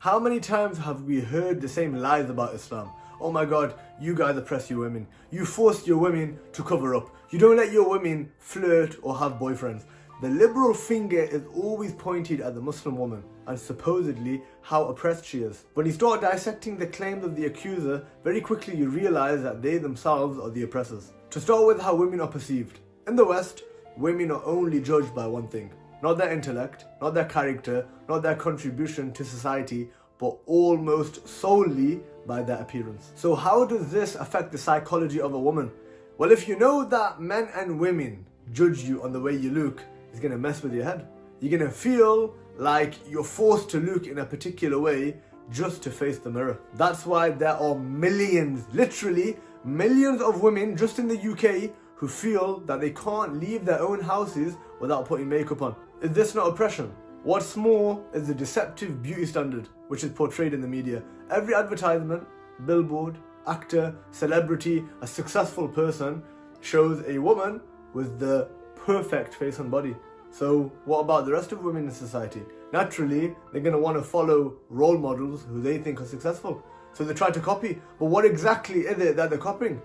How many times have we heard the same lies about Islam? Oh my God, you guys oppress your women. You force your women to cover up. You don't let your women flirt or have boyfriends. The liberal finger is always pointed at the Muslim woman and supposedly how oppressed she is. When you start dissecting the claims of the accuser, very quickly you realize that they themselves are the oppressors. To start with, how women are perceived. In the West, women are only judged by one thing. Not their intellect, not their character, not their contribution to society, but almost solely by their appearance. So how does this affect the psychology of a woman? Well, if you know that men and women judge you on the way you look, it's going to mess with your head. You're going to feel like you're forced to look in a particular way just to face the mirror. That's why there are millions, literally millions of women just in the UK who feel that they can't leave their own houses without putting makeup on. Is this not oppression? What's more is the deceptive beauty standard which is portrayed in the media. Every advertisement, billboard, actor, celebrity, a successful person shows a woman with the perfect face and body. So what about the rest of women in society? Naturally, they're going to want to follow role models who they think are successful. So they try to copy. But what exactly is it that they're copying?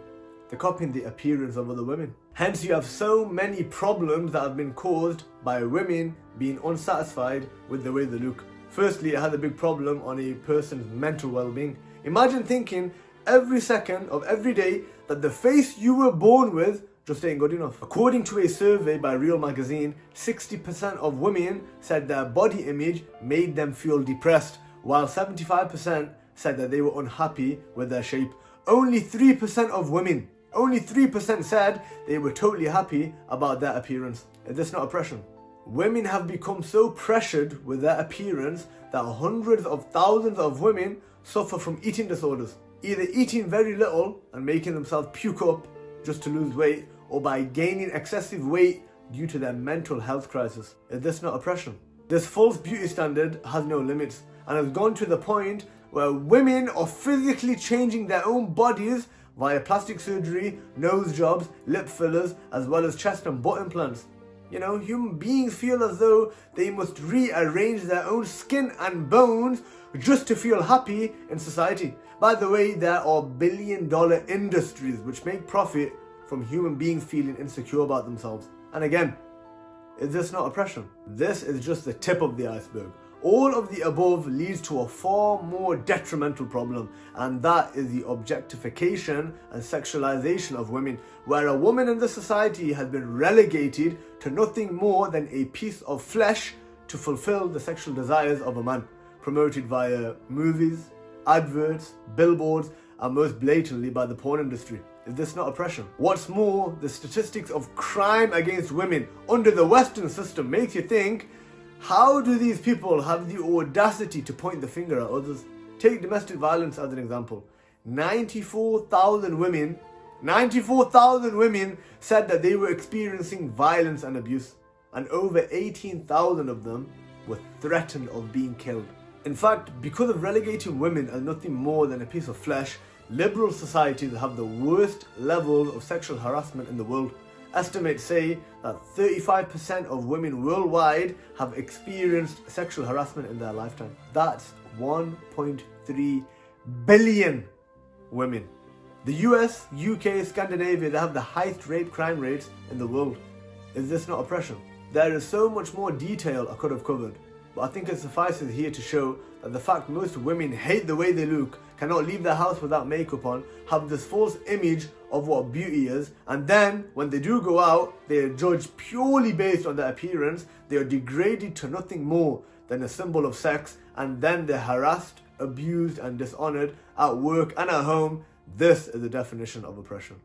They're copying the appearance of other women. Hence you have so many problems that have been caused by women being unsatisfied with the way they look. Firstly, it has a big problem on a person's mental well-being. Imagine thinking every second of every day that the face you were born with just ain't good enough. According to a survey by Real Magazine, 60% of women said their body image made them feel depressed, while 75% said that they were unhappy with their shape. Only 3% of women, only 3% said they were totally happy about their appearance. Is this not oppression? Women have become so pressured with their appearance that hundreds of thousands of women suffer from eating disorders, either eating very little and making themselves puke up just to lose weight, or by gaining excessive weight due to their mental health crisis. Is this not oppression? This false beauty standard has no limits and has gone to the point where women are physically changing their own bodies via plastic surgery, nose jobs, lip fillers, as well as chest and butt implants. You know, human beings feel as though they must rearrange their own skin and bones just to feel happy in society. By the way, there are billion-dollar industries which make profit from human beings feeling insecure about themselves. And again, is this not oppression? This is just the tip of the iceberg. All of the above leads to a far more detrimental problem, and that is the objectification and sexualization of women, where a woman in the society has been relegated to nothing more than a piece of flesh to fulfill the sexual desires of a man, promoted via movies, adverts, billboards, and most blatantly by the porn industry. Is this not oppression? What's more, the statistics of crime against women under the Western system makes you think, how do these people have the audacity to point the finger at others? Take domestic violence as an example. 94,000 women said that they were experiencing violence and abuse, and over 18,000 of them were threatened of being killed. In fact, because of relegating women as nothing more than a piece of flesh, liberal societies have the worst level of sexual harassment in the world. Estimates say that 35% of women worldwide have experienced sexual harassment in their lifetime. That's 1.3 billion women. The US, UK, Scandinavia, they have the highest rape crime rates in the world. Is this not oppression? There is so much more detail I could have covered, but I think it suffices here to show that the fact most women hate the way they look, cannot leave their house without makeup on, have this false image of what beauty is, and then when they do go out, they are judged purely based on their appearance. They are degraded to nothing more than a symbol of sex, and then they're harassed, abused and dishonored at work and at home. This is the definition of oppression.